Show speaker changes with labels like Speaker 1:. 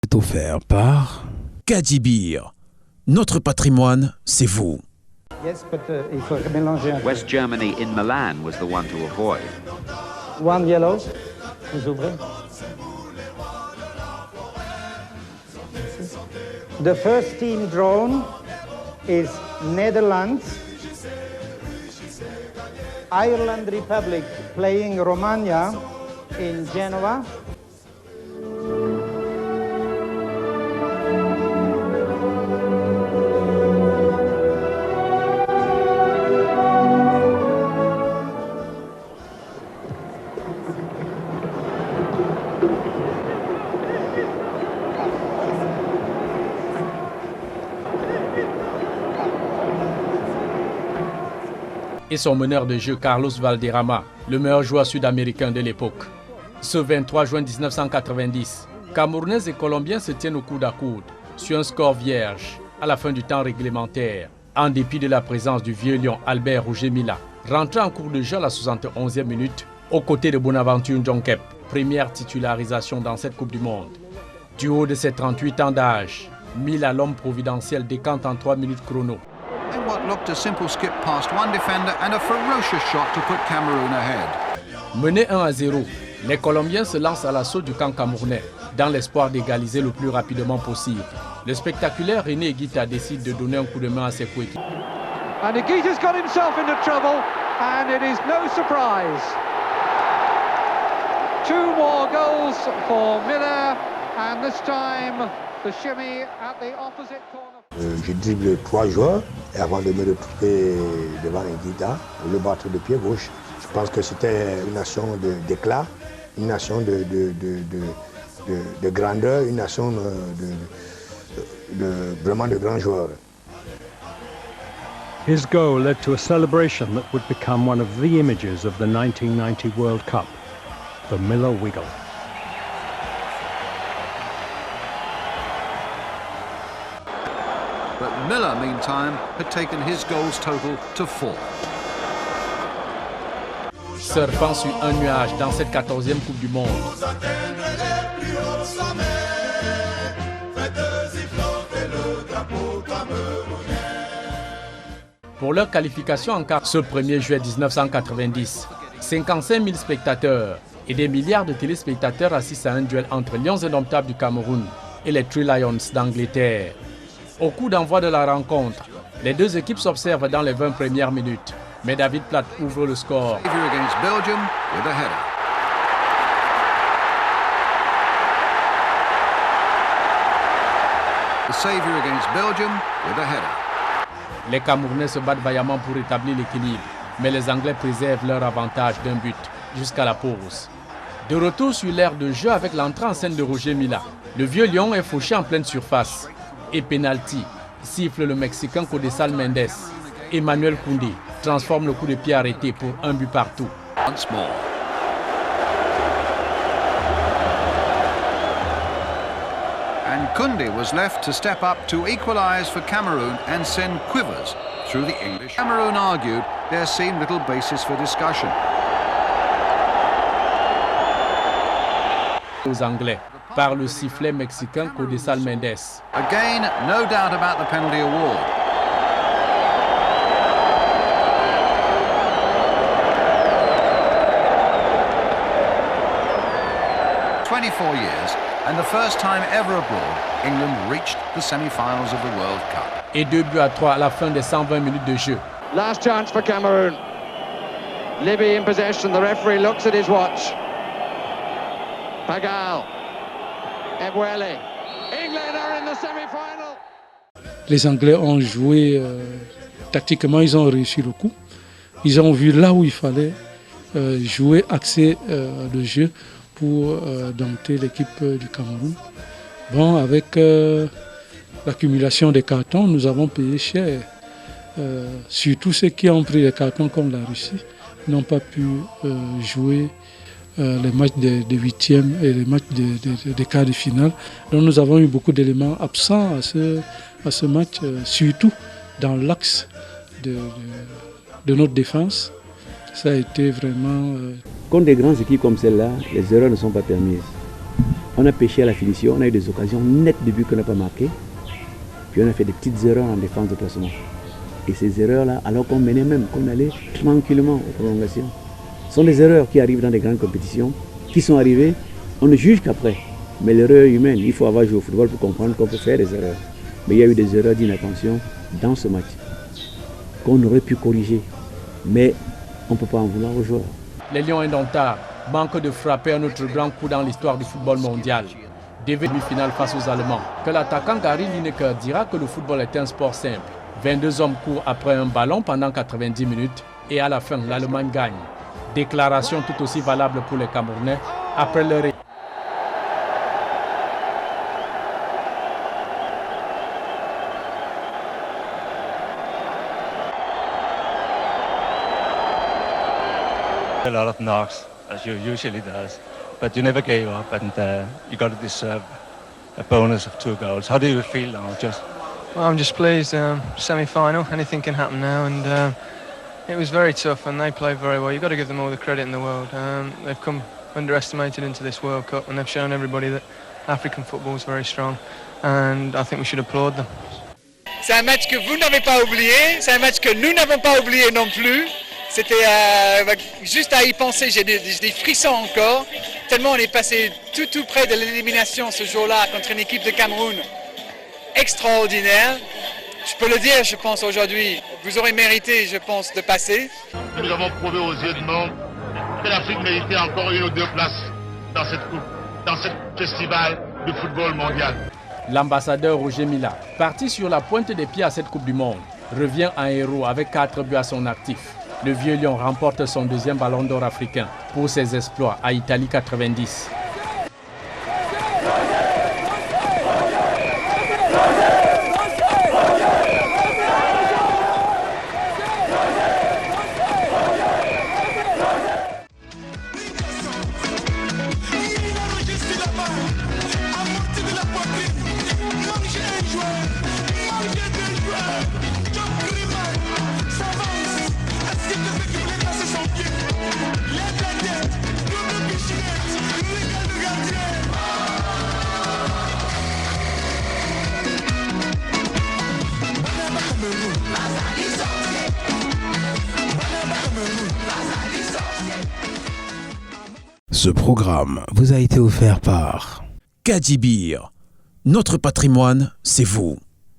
Speaker 1: C'est offert par Kadibir. Notre patrimoine, c'est vous.
Speaker 2: Yes, but il faut mélanger un peu.
Speaker 3: West Germany in Milan was the one to avoid.
Speaker 2: One yellow. Vous ouvrez. The first team drawn is Netherlands, Ireland Republic playing Romania in Genoa.
Speaker 4: Et son meneur de jeu Carlos Valderrama, le meilleur joueur sud-américain de l'époque. Ce 23 juin 1990, Camerounais et Colombiens se tiennent au coude à coude, sur un score vierge, à la fin du temps réglementaire, en dépit de la présence du vieux lion Albert Roger Mila, rentré en cours de jeu à la 71e minute, aux côtés de Bonaventure Ndjonkep, première titularisation dans cette Coupe du Monde. Du haut de ses 38 ans d'âge, Mila, l'homme providentiel, décante en 3 minutes chrono.
Speaker 5: In what looked a simple skip past one defender and a ferocious shot to put Cameroon ahead.
Speaker 4: Menés 1-0, les Colombiens se lancent à l'assaut du camp camerounais, dans l'espoir d'égaliser le plus rapidement possible. Le spectaculaire René Higuita décide de donner un coup de main à ses coéquipiers.
Speaker 6: And Higuita's got himself into trouble, and it is no surprise. 2 more goals for Miller, and this time the shimmy at the opposite corner.
Speaker 7: Je dribble 3 joueurs et avant de me retrouver devant Higuita, le battre de pied gauche. Je pense que c'était une nation d'éclat, une nation de grandeur, une nation vraiment de grands joueurs.
Speaker 8: His goal led to a celebration that would become one of the images of the 1990 World Cup, the Miller Wiggle.
Speaker 5: But Miller, meantime, had taken his goals total to 4.
Speaker 4: Surfant sur un nuage dans cette 14e Coupe du Monde. Pour leur qualification en quart ce 1er juillet 1990, 55 000 spectateurs et des milliards de téléspectateurs assistent à un duel entre Lions indomptables du Cameroun et les Three Lions d'Angleterre. Au coup d'envoi de la rencontre, les deux équipes s'observent dans les 20 premières minutes, mais David Platt ouvre le score.
Speaker 5: Against Belgium with a header. The saviour against Belgium with a header.
Speaker 4: Les Camerounais se battent vaillamment pour rétablir l'équilibre, mais les Anglais préservent leur avantage d'un but jusqu'à la pause. De retour sur l'aire de jeu avec l'entrée en scène de Roger Mila, le vieux lion est fauché en pleine surface. Et penalty, siffle le Mexicain Codesal Mendes. Emmanuel Koundé transforme le coup de pied arrêté pour un but partout.
Speaker 5: Once more. And Koundé was left to step up to equalise for Cameroon and send quivers through the English. Cameroon argued there seemed little basis for discussion.
Speaker 4: Aux Anglais, par le sifflet mexicain Codesal Mendes.
Speaker 5: Again, no doubt about the penalty award. "24 years, and the first time ever abroad, England reached the semi-finals of the World Cup."
Speaker 4: Et 2-3 à la fin des 120 minutes de jeu.
Speaker 6: Last chance for Cameroon. Libby in possession. The referee looks at his watch. Pagal. Ebouele. England are in the semi-final.
Speaker 9: Les Anglais ont joué tactiquement, ils ont réussi le coup. Ils ont vu là où il fallait jouer, axer le jeu pour dompter l'équipe du Cameroun. Bon, avec l'accumulation des cartons, nous avons payé cher. Surtout ceux qui ont pris les cartons comme la Russie n'ont pas pu jouer les matchs des huitièmes et les matchs des quarts de finale. Donc nous avons eu beaucoup d'éléments absents à ce match, surtout dans l'axe de notre défense. Ça a été vraiment...
Speaker 10: Contre des grandes équipes comme celle-là, les erreurs ne sont pas permises. On a pêché à la finition, on a eu des occasions nettes de buts qu'on n'a pas marquées. Puis on a fait des petites erreurs en défense de placement. Et ces erreurs-là, alors qu'on menait même, qu'on allait tranquillement aux prolongations, sont des erreurs qui arrivent dans des grandes compétitions, qui sont arrivées, on ne juge qu'après. Mais l'erreur humaine, il faut avoir joué au football pour comprendre qu'on peut faire des erreurs. Mais il y a eu des erreurs d'inattention dans ce match qu'on aurait pu corriger. Mais on ne peut pas en vouloir aux joueurs.
Speaker 4: Les Lions indomptables manquent de frapper un autre grand coup dans l'histoire du football mondial. Demi-finale face aux Allemands. Que l'attaquant Gary Lineker dira que le football est un sport simple. 22 hommes courent après un ballon pendant 90 minutes et à la fin, l'Allemagne gagne. Déclaration tout aussi valable pour les Camerounais après leur...
Speaker 11: A lot of knocks, as you usually does, but you never gave up, and you got to deserve a bonus of 2 goals. How do you feel now?
Speaker 12: Well, I'm just pleased. Semi-final, anything can happen now, and it was very tough, and they played very well. You've got to give them all the credit in the world. They've come underestimated into this World Cup, and they've shown everybody that African football is very strong, and I think we should applaud them.
Speaker 13: C'est un match que vous n'avez pas oublié, c'est un match que nous n'avons pas oublié non plus. C'était juste à y penser, j'ai des frissons encore, tellement on est passé tout près de l'élimination ce jour-là contre une équipe de Cameroun extraordinaire. Je peux le dire, je pense, aujourd'hui, vous aurez mérité, je pense, de passer.
Speaker 14: Nous avons prouvé aux yeux du monde que l'Afrique méritait encore 1 ou 2 places dans cette coupe, dans ce festival du football mondial.
Speaker 4: L'ambassadeur Roger Mila, parti sur la pointe des pieds à cette Coupe du Monde, revient en héros avec 4 buts à son actif. Le Vieux Lion remporte son 2e ballon d'or africain pour ses exploits à Italie 90.
Speaker 1: Ce programme vous a été offert par Kadji Beer. Notre patrimoine, c'est vous.